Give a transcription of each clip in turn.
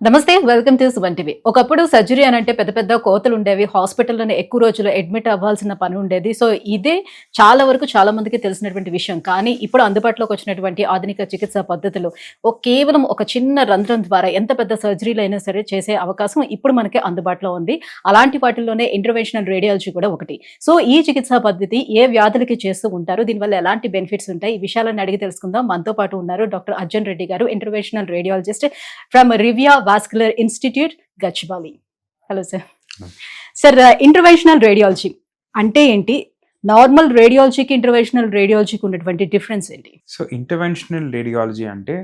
నమస్తే, welcome to Suman TV. ఒకప్పుడు surgery అని అంటే పెద్ద పెద్ద కోతలు ఉండేవి. హాస్పిటల్‌లోనే ఎక్కువ రోజులు అడ్మిట్ అవ్వాల్సిన పని ఉండేది. సో, ఇదే చాలా వరకు చాలా మందికి తెలిసినటువంటి విషయం. కానీ ఇప్పుడు అందుబాటులోకి వచ్చినటువంటి ఆధునిక చికిత్సా పద్ధతులు కేవలం ఒక చిన్న రంధ్రం ద్వారా ఎంత పెద్ద సర్జరీలైనా సరే చేసే అవకాశం ఇప్పుడు మనకి అందుబాటులో ఉంది. అలాంటి వాటిల్లోనే ఇంటర్వెన్షనల్ రేడియాలజీ కూడా ఒకటి. సో, ఈ చికిత్సా పద్ధతి ఏ వ్యాధులకి చేస్తూ ఉంటారు? దీనివల్ల ఎలాంటి బెనిఫిట్స్ ఉంటాయి? ఈ విషయాలను అడిగి తెలుసుకుందాం. మనతో పాటు ఉన్నారు డాక్టర్ అర్జున్ రెడ్డి గారు, interventional radiologist from Revia vascular institute, Gachibowli. Hello sir. Sir, interventional radiology అంటే ఏంటి? నార్మల్ రేడియాలజీకి ఇంటర్వెన్షనల్ రేడియాలజీకి ఉన్నటువంటి డిఫరెన్స్ ఏంటి? సో ఇంటర్వెన్షనల్ రేడియాలజీ అంటే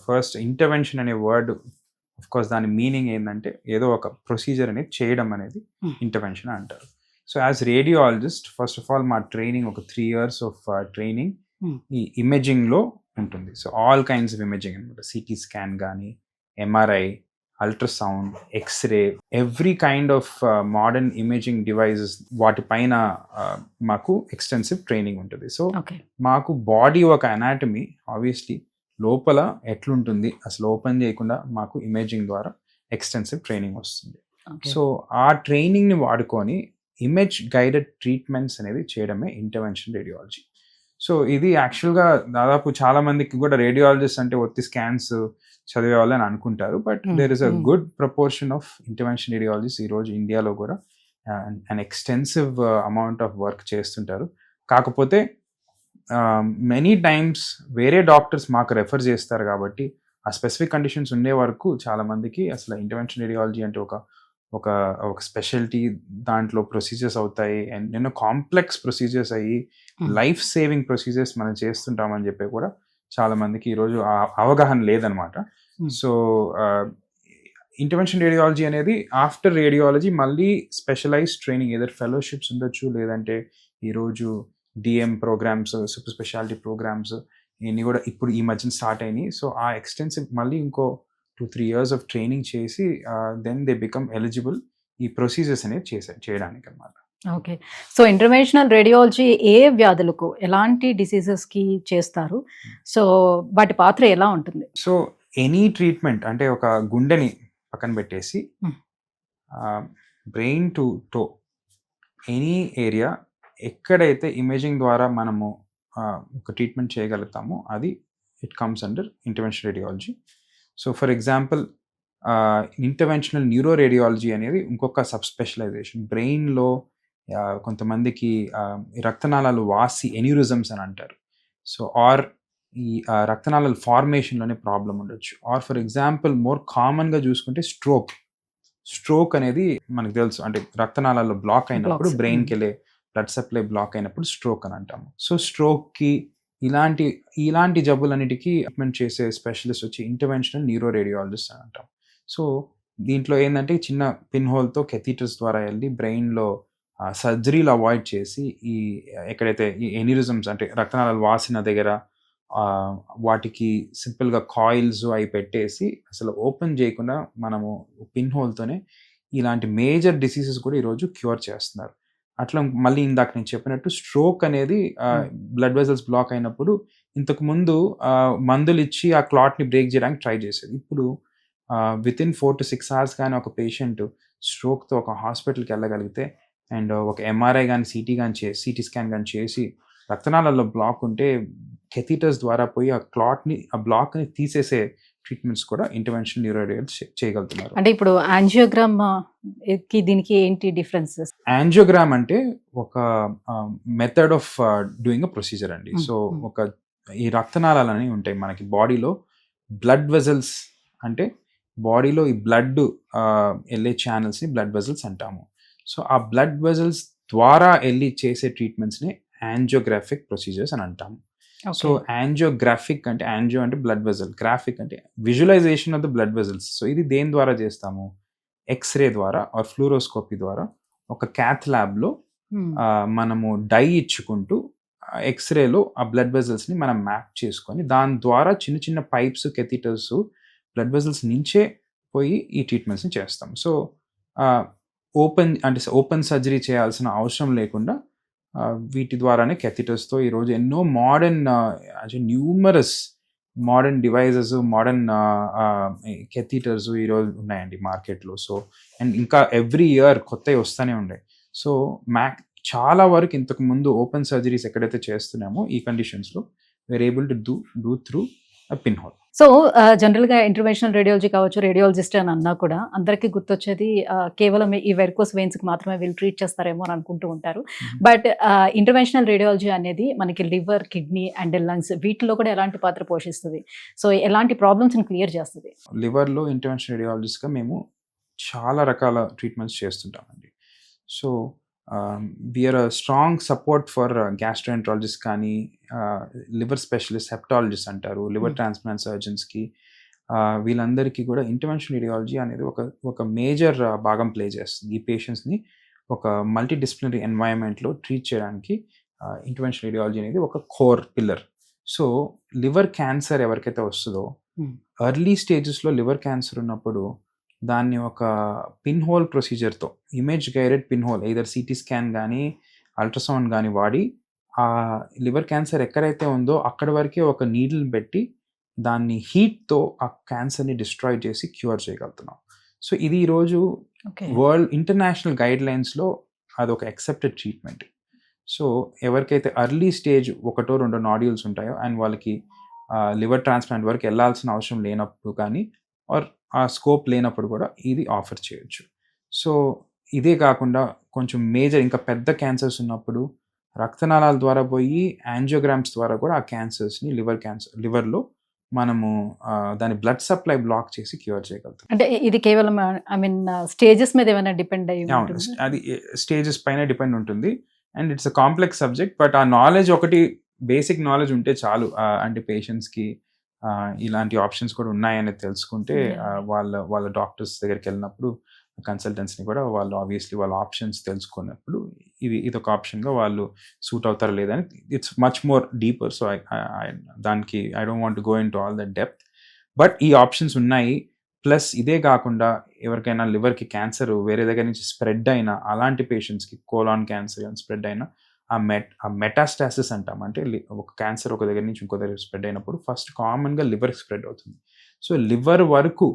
ఫస్ట్ ఇంటర్వెన్షన్ అనే వర్డ్ ఆఫ్ కోర్స్ దాని మీనింగ్ ఏంటంటే ఏదో ఒక ప్రొసీజర్ అనేది చేయడం అనేది ఇంటర్వెన్షన్ అంటారు. So as radiologist first of all మా ట్రైనింగ్ ఒక 3 years ఆఫ్ ట్రైనింగ్ ఈ ఇమేజింగ్లో ఉంటుంది. So all kinds of imaging అనమాట. సిటీ స్కాన్ కానీ, MRI, ultrasound, X-ray, every kind of modern imaging devices వాటిపైన మాకు ఎక్స్టెన్సివ్ ట్రైనింగ్ ఉంటుంది. సో మాకు బాడీ ఒక అనాటమీ ఆబ్వియస్లీ లోపల ఎట్లుంటుంది అసలు ఓపెన్ చేయకుండా మాకు ఇమేజింగ్ ద్వారా ఎక్స్టెన్సివ్ ట్రైనింగ్ వస్తుంది. సో ఆ ట్రైనింగ్ని వాడుకొని ఇమేజ్ గైడెడ్ ట్రీట్మెంట్స్ అనేది చేయడమే ఇంటర్వెన్షన్ రేడియాలజీ. సో ఇది యాక్చువల్గా దాదాపు చాలా మందికి కూడా రేడియాలజిస్ట్ అంటే ఒత్తి స్కాన్స్ చదివేవాళ్ళని అనుకుంటారు. But there is a good proportion of intervention radiologist ఈరోజు ఇండియాలో కూడా an extensive amount of work చేస్తుంటారు. కాకపోతే మెనీ టైమ్స్ వేరే డాక్టర్స్ మాకు రెఫర్ చేస్తారు కాబట్టి ఆ స్పెసిఫిక్ కండిషన్స్ ఉండే వరకు చాలా మందికి అసలు ఇంటర్వెన్షన్ రేడియాలజీ అంటే ఒక స్పెషాలిటీ, దాంట్లో ప్రొసీజర్స్ అవుతాయి అండ్ ఎన్నో కాంప్లెక్స్ ప్రొసీజర్స్ అయ్యి లైఫ్ సేవింగ్ ప్రొసీజర్స్ మనం చేస్తుంటామని చెప్పి కూడా చాలా మందికి ఈరోజు అవగాహన లేదనమాట. సో ఇంటర్వెన్షన్ రేడియాలజీ అనేది ఆఫ్టర్ రేడియాలజీ మళ్ళీ స్పెషలైజ్డ్ ట్రైనింగ్ ఏదైనా ఫెలోషిప్స్ ఉండొచ్చు, లేదంటే ఈరోజు DM programmes, super speciality programmes ఇవన్నీ కూడా ఇప్పుడు ఈ మధ్యన స్టార్ట్ అయినాయి. సో ఆ ఎక్స్టెన్సివ్ మళ్ళీ ఇంకో 2-3 years ఆఫ్ ట్రైనింగ్ చేసి దెన్ దే బికమ్ ఎలిజిబుల్ ఈ ప్రొసీజర్స్ అనేది చేయడానికి అనమాట. ఓకే. సో ఇంటర్వెన్షనల్ రేడియాలజీ ఏ వ్యాధులకు, ఎలాంటి డిసీజెస్కి చేస్తారు? సో వాటి పాత్ర ఎలా ఉంటుంది? సో ఎనీ ట్రీట్మెంట్ అంటే ఒక గుండెని పక్కన పెట్టేసి brain to toe any area ఎక్కడైతే ఇమేజింగ్ ద్వారా మనము ఒక ట్రీట్మెంట్ చేయగలుగుతామో అది it comes under intervention radiology. So for example interventional neuro radiology అనేది ఇంకొక సబ్ స్పెషలైజేషన్. బ్రెయిన్లో కొంతమందికి రక్తనాళాలు వాసి ఎన్యూరిజమ్స్ అని అంటారు. సో ఆర్ ఈ రక్తనాళాల ఫార్మేషన్లోనే ప్రాబ్లం ఉండొచ్చు. ఆర్ ఫర్ ఎగ్జాంపుల్ మోర్ కామన్గా చూసుకుంటే స్ట్రోక్ అనేది మనకు తెలుసు, అంటే రక్తనాళాల్లో బ్లాక్ అయినప్పుడు బ్రెయిన్కి వెళ్ళే బ్లడ్ సప్లై బ్లాక్ అయినప్పుడు స్ట్రోక్ అని అంటాము. సో స్ట్రోక్కి ఇలాంటి జబ్బులన్నిటికీ ట్రీట్మెంట్ చేసే స్పెషలిస్ట్ వచ్చి ఇంటర్వెన్షనల్ న్యూరో రేడియాలజిస్ట్ అని అంటాం. సో దీంట్లో ఏంటంటే చిన్న పిన్ హోల్తో కెథీటర్స్ ద్వారా వెళ్ళి బ్రెయిన్లో సర్జరీలు అవాయిడ్ చేసి ఈ ఎక్కడైతే ఈ ఎన్యూరిజమ్స్ అంటే రక్తనాళాలు వాసిన దగ్గర వాటికి సింపుల్గా కాయిల్స్ అవి పెట్టేసి అసలు ఓపెన్ చేయకుండా మనము పిన్ హోల్తోనే ఇలాంటి మేజర్ డిసీజెస్ కూడా ఈరోజు క్యూర్ చేస్తున్నారు. అట్లా మళ్ళీ ఇందాక నేను చెప్పినట్టు స్ట్రోక్ అనేది బ్లడ్ వెజల్స్ బ్లాక్ అయినప్పుడు ఇంతకు ముందు మందులు ఇచ్చి ఆ క్లాట్ని బ్రేక్ చేయడానికి ట్రై చేసేది. ఇప్పుడు వితిన్ 4 to 6 hours కానీ ఒక పేషెంట్ స్ట్రోక్తో ఒక హాస్పిటల్కి వెళ్ళగలిగితే అండ్ ఒక ఎంఆర్ఐ కానీ సిటీ స్కాన్ కానీ చేసి రక్తనాళాల్లో బ్లాక్ ఉంటే కెథీటర్స్ ద్వారా పోయి ఆ బ్లాక్ని తీసేసే ట్రీట్మెంట్స్ కూడా ఇంటర్వెన్షన్ న్యూరో రేడియాలజీ చేయగలుగుతున్నారు. అంటే ఇప్పుడు యాంజియోగ్రామ్ కి దీనికి ఏంటి డిఫరెన్సెస్? యాంజియోగ్రామ్ అంటే ఒక method of doing a procedure అండి. సో ఈ రక్తనాళాలు అనేవి ఉంటాయి మనకి బాడీలో. బ్లడ్ వెజల్స్ అంటే బాడీలో ఈ బ్లడ్ వెళ్ళే ఛానల్స్ని బ్లడ్ వెజల్స్ అంటాము. సో ఆ బ్లడ్ వెజల్స్ ద్వారా వెళ్ళి చేసే ట్రీట్మెంట్స్ని యాంజియోగ్రాఫిక్ ప్రొసీజర్స్ అని అంటాము. సో యాంజియోగ్రాఫిక్ అంటే యాంజియో అంటే బ్లడ్ వెజల్, గ్రాఫిక్ అంటే visualisation of the blood vessels. So ఇది దేని ద్వారా చేస్తాము? ఎక్స్రే ద్వారా ఆర్ ఫ్లూరోస్కోపీ ద్వారా ఒక క్యాథ్ ల్యాబ్లో మనము డై ఇచ్చుకుంటూ ఎక్స్రేలో ఆ బ్లడ్ వెజల్స్ని మనం మ్యాప్ చేసుకొని దాని ద్వారా చిన్న చిన్న పైప్స్, కెథీటర్స్ బ్లడ్ వెజల్స్ నుంచే పోయి ఈ ట్రీట్మెంట్స్ని చేస్తాం. సో ఓపెన్ సర్జరీ చేయాల్సిన అవసరం లేకుండా వీటి ద్వారానే కెథీటర్స్తో ఈరోజు ఎన్నో modern numerous modern devices, modern catheters ఈరోజు ఉన్నాయండి మార్కెట్లో. సో అండ్ ఇంకా ఎవ్రీ ఇయర్ కొత్తవి వస్తూనే ఉన్నాయి. సో చాలా వరకు ఇంతకు ముందు ఓపెన్ సర్జరీస్ ఎక్కడైతే చేస్తున్నామో ఈ కండిషన్స్లో we are able to do through a pin hole. So జనరల్గా ఇంటర్వెన్షనల్ రేడియాలజీ కావచ్చు, రేడియాలజిస్ట్ అని అన్నా కూడా అందరికీ గుర్తొచ్చేది కేవలం ఈ వెరికోస్ వెయిన్స్కి మాత్రమే వీళ్ళు ట్రీట్ చేస్తారేమో అని అనుకుంటూ ఉంటారు. బట్ ఇంటర్వెన్షనల్ రేడియాలజీ అనేది మనకి లివర్, కిడ్నీ అండ్ లంగ్స్ వీటిలో కూడా ఎలాంటి పాత్ర పోషిస్తుంది? సో ఎలాంటి ప్రాబ్లమ్స్ని క్లియర్ చేస్తుంది? లివర్లో ఇంటర్వెన్షనల్ రేడియాలజిస్ట్గా మేము చాలా రకాల ట్రీట్మెంట్స్ చేస్తుంటామండి. So we're a strong support for gastroenterologist కానీ, లివర్ స్పెషలిస్ట్, హెప్టాలజిస్ట్ అంటారు, లివర్ ట్రాన్స్ప్లాంట్ సర్జన్స్కి, వీళ్ళందరికీ కూడా ఇంటర్వెన్షనల్ రేడియాలజీ అనేది ఒక మేజర్ భాగం ప్లే చేస్తుంది. ఈ పేషెంట్స్ని ఒక మల్టీ డిసిప్లినరీ ఎన్వైరన్మెంట్లో ట్రీట్ చేయడానికి ఇంటర్వెన్షనల్ రేడియాలజీ అనేది ఒక core pillar. So liver cancer ఎవరికైతే వస్తుందో, ఎర్లీ స్టేజెస్లో లివర్ క్యాన్సర్ ఉన్నప్పుడు దాన్ని ఒక పిన్ హోల్ ప్రొసీజర్తో, image guided pin hole, either CT scan కానీ అల్ట్రాసౌండ్ కానీ వాడి ఆ లివర్ క్యాన్సర్ ఎక్కడైతే ఉందో అక్కడి వరకే ఒక నీడిల్ పెట్టి దాన్ని హీట్తో ఆ క్యాన్సర్ని డిస్ట్రాయ్ చేసి క్యూర్ చేయగలుగుతున్నాం. సో ఇది ఈరోజు వరల్డ్ ఇంటర్నేషనల్ గైడ్ లైన్స్లో అదొక యాక్సెప్టెడ్ ట్రీట్మెంట్. సో ఎవరికైతే ఎర్లీ స్టేజ్ 1-2 నాడ్యూల్స్ ఉంటాయో అండ్ వాళ్ళకి లివర్ ట్రాన్స్ప్లాంట్ వరకు వెళ్ళాల్సిన అవసరం లేనప్పుడు కానీ ఆర్ ఆ స్కోప్ లేనప్పుడు కూడా ఇది ఆఫర్ చేయొచ్చు. సో ఇదే కాకుండా కొంచెం మేజర్ ఇంకా పెద్ద క్యాన్సర్స్ ఉన్నప్పుడు రక్తనాళాల ద్వారా పోయి యాంజియోగ్రామ్స్ ద్వారా కూడా ఆ క్యాన్సర్స్ని లివర్లో మనము దాని బ్లడ్ సప్లై బ్లాక్ చేసి క్యూర్ చేయగలుగుతాం. అంటే ఇది కేవలం స్టేజెస్ మీద ఏమైనా డిపెండ్ అయ్యి అది స్టేజెస్ పైన డిపెండ్ ఉంటుంది and it's a complex subject. But ఆ నాలెడ్జ్ ఒకటి బేసిక్ నాలెడ్జ్ ఉంటే చాలు. అంటే పేషెంట్స్కి ఇలాంటి ఆప్షన్స్ కూడా ఉన్నాయని తెలుసుకుంటే వాళ్ళ డాక్టర్స్ దగ్గరికి వెళ్ళినప్పుడు కన్సల్టెంట్స్ని కూడా వాళ్ళు ఆబ్వియస్లీ వాళ్ళ ఆప్షన్స్ తెలుసుకున్నప్పుడు ఇది ఒక ఆప్షన్గా వాళ్ళు సూట్ అవుతారా లేదని it's much more deeper. So దానికి I don't want go into all the depth. But ఈ ఆప్షన్స్ ఉన్నాయి. ప్లస్ ఇదే కాకుండా ఎవరికైనా లివర్కి క్యాన్సర్ వేరే దగ్గర నుంచి స్ప్రెడ్ అయినా, అలాంటి పేషెంట్స్కి కోలాన్ క్యాన్సర్ అని స్ప్రెడ్ అయినా ఆ మెటాస్టాసిస్ అంటాం. అంటే ఒక క్యాన్సర్ ఒక దగ్గర నుంచి ఇంకో దగ్గర స్ప్రెడ్ అయినప్పుడు ఫస్ట్ కామన్గా లివర్కి స్ప్రెడ్ అవుతుంది. సో లివర్ వరకు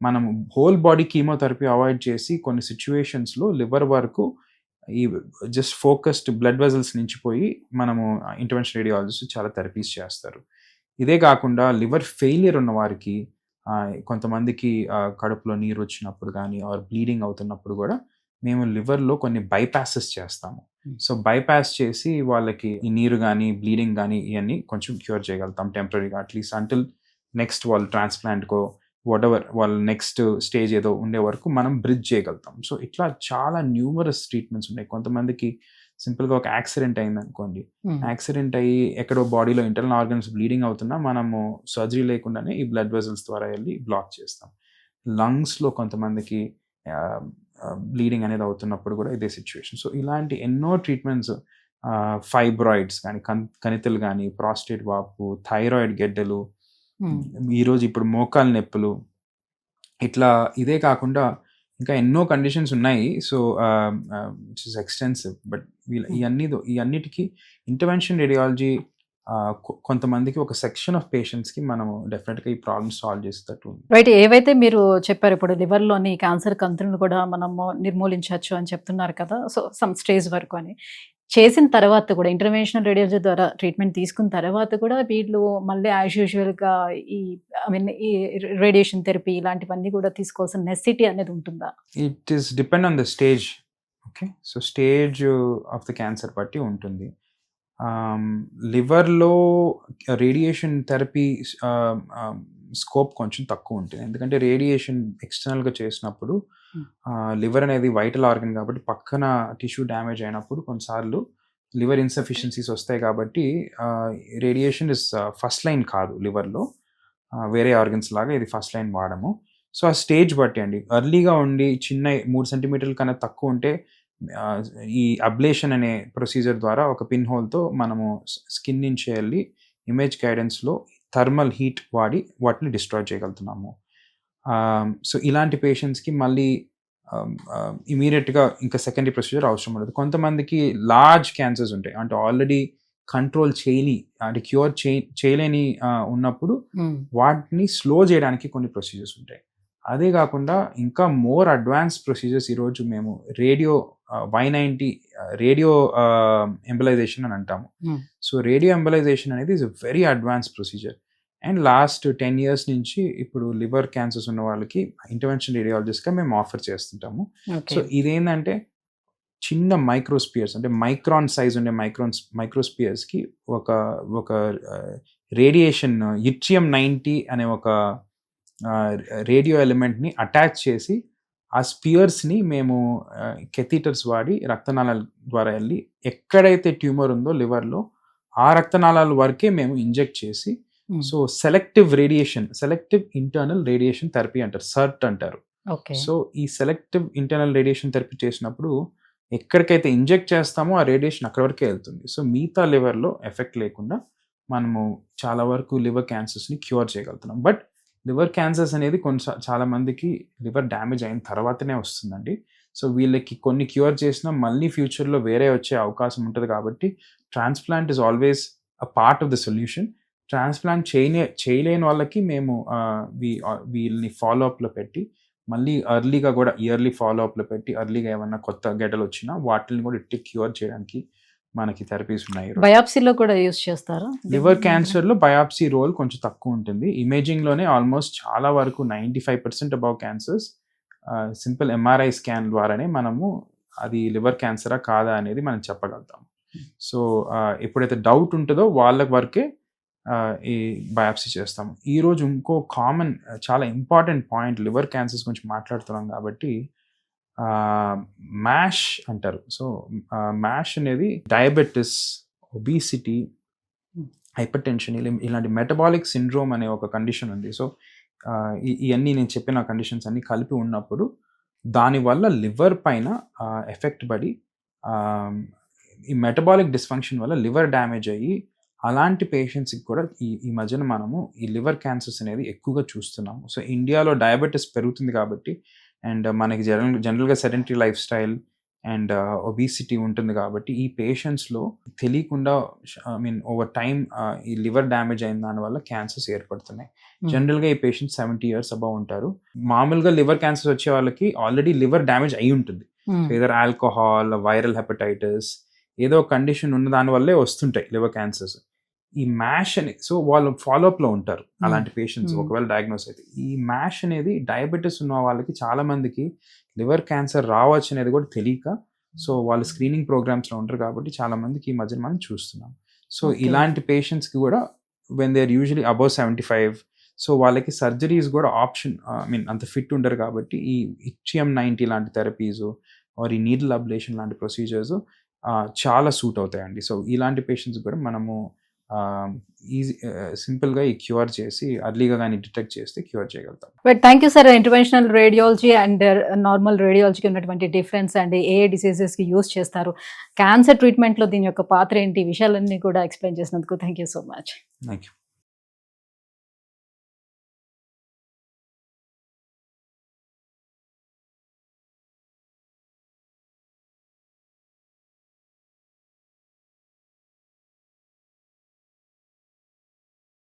మనం హోల్ బాడీ కీమోథెరపీ అవాయిడ్ చేసి కొన్ని సిచ్యువేషన్స్లో లివర్ వరకు ఈ జస్ట్ ఫోకస్డ్ బ్లడ్ వెజల్స్ నుంచి పోయి మనము ఇంటర్వెన్షనల్ రేడియాలజిస్ట్ చాలా థెరపీస్ చేస్తారు. ఇదే కాకుండా లివర్ ఫెయిలియర్ ఉన్న వారికి కొంతమందికి కడుపులో నీరు వచ్చినప్పుడు కానీ ఆర్ బ్లీడింగ్ అవుతున్నప్పుడు కూడా మేము లివర్లో కొన్ని బైపాసెస్ చేస్తాము. సో బైపాస్ చేసి వాళ్ళకి ఈ నీరు కానీ బ్లీడింగ్ కానీ ఇవన్నీ కొంచెం క్యూర్ చేయగలుగుతాం టెంపరీగా, అట్లీస్ట్ అంటిల్ నెక్స్ట్ వాళ్ళు ట్రాన్స్ప్లాంట్కో వాటెవర్ వాళ్ళ నెక్స్ట్ స్టేజ్ ఏదో ఉండే వరకు మనం బ్రిడ్జ్ చేయగలుగుతాం. సో ఇట్లా చాలా న్యూమరస్ ట్రీట్మెంట్స్ ఉన్నాయి. కొంతమందికి సింపుల్గా ఒక యాక్సిడెంట్ అయింది అనుకోండి, యాక్సిడెంట్ అయ్యి ఎక్కడో బాడీలో ఇంటర్నల్ ఆర్గన్స్ బ్లీడింగ్ అవుతున్నా మనము సర్జరీ లేకుండానే ఈ బ్లడ్ వెజల్స్ ద్వారా వెళ్ళి బ్లాక్ చేస్తాం. లంగ్స్లో కొంతమందికి బ్లీడింగ్ అనేది అవుతున్నప్పుడు కూడా ఇదే సిచ్యువేషన్. సో ఇలాంటి ఎన్నో ట్రీట్మెంట్స్, ఫైబ్రాయిడ్స్ కానీ, కణితులు కానీ, ప్రాస్టేట్ వాపు, థైరాయిడ్ గెడ్డలు, ఈరోజు ఇప్పుడు మోకాలు నొప్పులు, ఇట్లా ఇదే కాకుండా ఇంకా ఎన్నో కండిషన్స్ ఉన్నాయి. So it's is extensive. But ఇవన్నిటికీ ఇంటర్వెన్షన్ రేడియాలజీ కొంతమందికి ఒక సెక్షన్ ఆఫ్ పేషెంట్స్కి మనము డెఫినెట్గా ఈ ప్రాబ్లమ్ సాల్వ్ చేసేటట్టు. రైట్. ఏవైతే మీరు చెప్పారు ఇప్పుడు లివర్లోని క్యాన్సర్ కంతులను కూడా మనము నిర్మూలించవచ్చు అని చెప్తున్నారు కదా, సో సమ్ స్టేజ్ వరకు అని చేసిన తర్వాత కూడా ఇంటర్వెన్షనల్ రేడియాలజీ ద్వారా ట్రీట్మెంట్ తీసుకున్న తర్వాత కూడా వీళ్ళు మళ్ళీ యాజ్ యూజువల్గా ఈ రేడియేషన్ థెరపీ ఇలాంటివన్నీ కూడా తీసుకోవాల్సిన నెసెసిటీ అనేది ఉంటుందా? It is depend on the stage. Okay, so stage of the cancer బట్టి ఉంటుంది. లివర్లో రేడియేషన్ థెరపీ స్కోప్ కొంచెం తక్కువ ఉంటుంది. ఎందుకంటే రేడియేషన్ ఎక్స్టర్నల్గా చేసినప్పుడు లివర్ అనేది వైటల్ ఆర్గన్ కాబట్టి పక్కన టిష్యూ డ్యామేజ్ అయినప్పుడు కొన్నిసార్లు లివర్ ఇన్సఫిషియన్సీస్ వస్తాయి. కాబట్టి రేడియేషన్ ఇస్ ఫస్ట్ లైన్ కాదు లివర్లో, వేరే ఆర్గన్స్ లాగా ఇది ఫస్ట్ లైన్ వాడము. సో ఆ స్టేజ్ బట్టి అండి, ఎర్లీగా ఉండి చిన్న 3 సెంటీమీటర్ల కన్నా తక్కువ ఉంటే ఈ అబ్లేషన్ అనే ప్రొసీజర్ ద్వారా ఒక పిన్ హోల్తో మనము స్కిన్ నుంచి వెళ్ళి ఇమేజ్ గైడెన్స్లో థర్మల్ హీట్ వాడి వాటిని డిస్ట్రాయ్ చేయగలుగుతున్నాము. సో ఇలాంటి పేషెంట్స్కి మళ్ళీ ఇమీడియట్గా ఇంకా సెకండరీ ప్రొసీజర్ అవసరం ఉండదు. కొంతమందికి లార్జ్ క్యాన్సర్స్ ఉంటాయి, అంటే ఆల్రెడీ కంట్రోల్ అంటే క్యూర్ చేయలేని ఉన్నప్పుడు వాటిని స్లో చేయడానికి కొన్ని ప్రొసీజర్స్ ఉంటాయి. అదే కాకుండా ఇంకా మోర్ అడ్వాన్స్ ప్రొసీజర్స్ ఈరోజు మేము రేడియో Y90 రేడియో ఎంబలైజేషన్ అని అంటాము. సో రేడియో ఎంబలైజేషన్ అనేది is a very advance procedure. And last 10 years నుంచి ఇప్పుడు లివర్ క్యాన్సర్స్ ఉన్న వాళ్ళకి ఇంటర్వెన్షన్ రేడియాలజిస్ట్గా మేము ఆఫర్ చేస్తుంటాము. సో ఇదేంటంటే చిన్న మైక్రోస్పియర్స్ అంటే మైక్రాన్ సైజ్ ఉండే మైక్రోస్పియర్స్కి ఒక రేడియేషన్ Yttrium-90 అనే ఒక రేడియో ఎలిమెంట్ని అటాచ్ చేసి ఆ స్పియర్స్ని మేము కెథీటర్స్ వాడి రక్తనాళాల ద్వారా వెళ్ళి ఎక్కడైతే ట్యూమర్ ఉందో లివర్లో ఆ రక్తనాళాల వరకే మేము ఇంజెక్ట్ చేసి so selective internal radiation therapy అంటారు, సర్ట్ అంటారు. సో ఈ సెలెక్టివ్ ఇంటర్నల్ రేడియేషన్ థెరపీ చేసినప్పుడు ఎక్కడికైతే ఇంజెక్ట్ చేస్తామో ఆ రేడియేషన్ అక్కడి వరకే వెళ్తుంది. సో మిగతా లివర్లో ఎఫెక్ట్ లేకుండా మనము చాలా వరకు లివర్ క్యాన్సర్స్ని క్యూర్ చేయగలుగుతున్నాం. బట్ లివర్ క్యాన్సర్స్ అనేది చాలా మందికి లివర్ డ్యామేజ్ అయిన తర్వాతనే వస్తుందండి. సో వీళ్ళకి కొన్ని క్యూర్ చేసినా మళ్ళీ ఫ్యూచర్లో వేరే వచ్చే అవకాశం ఉంటుంది కాబట్టి transplant is always a part of the solution. Transplant చేయలేని వాళ్ళకి మేము వీళ్ళని ఫాలోఅప్లో పెట్టి మళ్ళీ ఎర్లీగా కూడా ఇయర్లీ ఫాలోఅప్లో పెట్టి ఎర్లీగా ఏమన్నా కొత్త గడ్డలు వచ్చినా వాటిని కూడా ఇట్టి క్యూర్ చేయడానికి మనకి థెరపీస్ ఉన్నాయి. బయాప్సీలో కూడా యూస్ చేస్తారా? లివర్ క్యాన్సర్లో బయాప్సీ రోల్ కొంచెం తక్కువ ఉంటుంది. ఇమేజింగ్లోనే ఆల్మోస్ట్ చాలా వరకు 95% above cancers simple MRI scan ద్వారానే మనము అది లివర్ క్యాన్సరా కాదా అనేది మనం చెప్పగలుగుతాం. సో ఎప్పుడైతే డౌట్ ఉంటుందో వాళ్ళ వరకే ఈ బయాప్సీ చేస్తాము. ఈరోజు ఇంకో కామన్ చాలా ఇంపార్టెంట్ పాయింట్ లివర్ క్యాన్సర్స్ గురించి మాట్లాడుతున్నాం కాబట్టి మ్యాష్ అంటారు. సో మ్యాష్ అనేది డయాబెటిస్, ఒబీసిటీ, హైపర్ టెన్షన్ ఇలాంటి మెటబాలిక్ సిండ్రోమ్ అనే ఒక కండిషన్ ఉంది. సో ఇవన్నీ నేను చెప్పిన కండిషన్స్ అన్నీ కలిపి ఉన్నప్పుడు దానివల్ల లివర్ పైన ఎఫెక్ట్ పడి ఈ మెటబాలిక్ డిస్ఫంక్షన్ వల్ల లివర్ డ్యామేజ్ అయ్యి అలాంటి పేషెంట్స్కి కూడా ఈ మధ్యన మనము ఈ లివర్ క్యాన్సర్స్ అనేది ఎక్కువగా చూస్తున్నాము. సో ఇండియాలో డయాబెటిస్ పెరుగుతుంది కాబట్టి అండ్ మనకి జనరల్గా sedentary life style and obesity ఉంటుంది కాబట్టి ఈ పేషెంట్స్లో తెలియకుండా ఓవర్ టైం ఈ లివర్ డ్యామేజ్ అయిన దానివల్ల క్యాన్సర్స్ ఏర్పడుతున్నాయి. జనరల్గా ఈ పేషెంట్స్ 70 years అబౌవ్ ఉంటారు. మామూలుగా లివర్ క్యాన్సర్స్ వచ్చే వాళ్ళకి ఆల్రెడీ లివర్ డ్యామేజ్ అయి ఉంటుంది. ఏదర్ ఆల్కహాల్, వైరల్ హెపటైటిస్ ఏదో కండిషన్ ఉన్న దానివల్లే వస్తుంటాయి లివర్ క్యాన్సర్స్. ఈ మ్యాష్ అని సో వాళ్ళు ఫాలోఅప్లో ఉంటారు అలాంటి పేషెంట్స్ ఒకవేళ డయాగ్నోస్ అయితే. ఈ మ్యాష్ అనేది డయాబెటీస్ ఉన్న వాళ్ళకి చాలా మందికి లివర్ క్యాన్సర్ రావచ్చు అనేది కూడా తెలియక సో వాళ్ళు స్క్రీనింగ్ ప్రోగ్రామ్స్లో ఉంటారు కాబట్టి చాలా మందికి ఈ మధ్యన మనం చూస్తున్నాం. సో ఇలాంటి పేషెంట్స్కి కూడా when they are usually above 75 so వాళ్ళకి సర్జరీస్ కూడా ఆప్షన్ అంత ఫిట్ ఉండరు కాబట్టి ఈ Yttrium-90 లాంటి థెరపీస్ ఆర్ ఈ నీడిల్ అబ్లేషన్ లాంటి ప్రొసీజర్స్ చాలా సూట్ అవుతాయండి. సో ఇలాంటి పేషెంట్స్ కూడా మనము సింపుల్గా ఈ క్యూర్ చేసి అర్లీగా కానీ డిటెక్ట్ చేస్తే క్యూర్ చేయగలుగుతాం. But thank you sir. Interventional radiology and normal రేడియాలజీకి ఉన్నటువంటి డిఫరెన్స్ అండ్ ఏ డిసీజెస్కి యూస్ చేస్తారు, క్యాన్సర్ ట్రీట్మెంట్లో దీని యొక్క పాత్ర ఏంటి, విషయాలన్నీ కూడా ఎక్స్ప్లెయిన్ చేసినందుకు thank you so much. Thank you.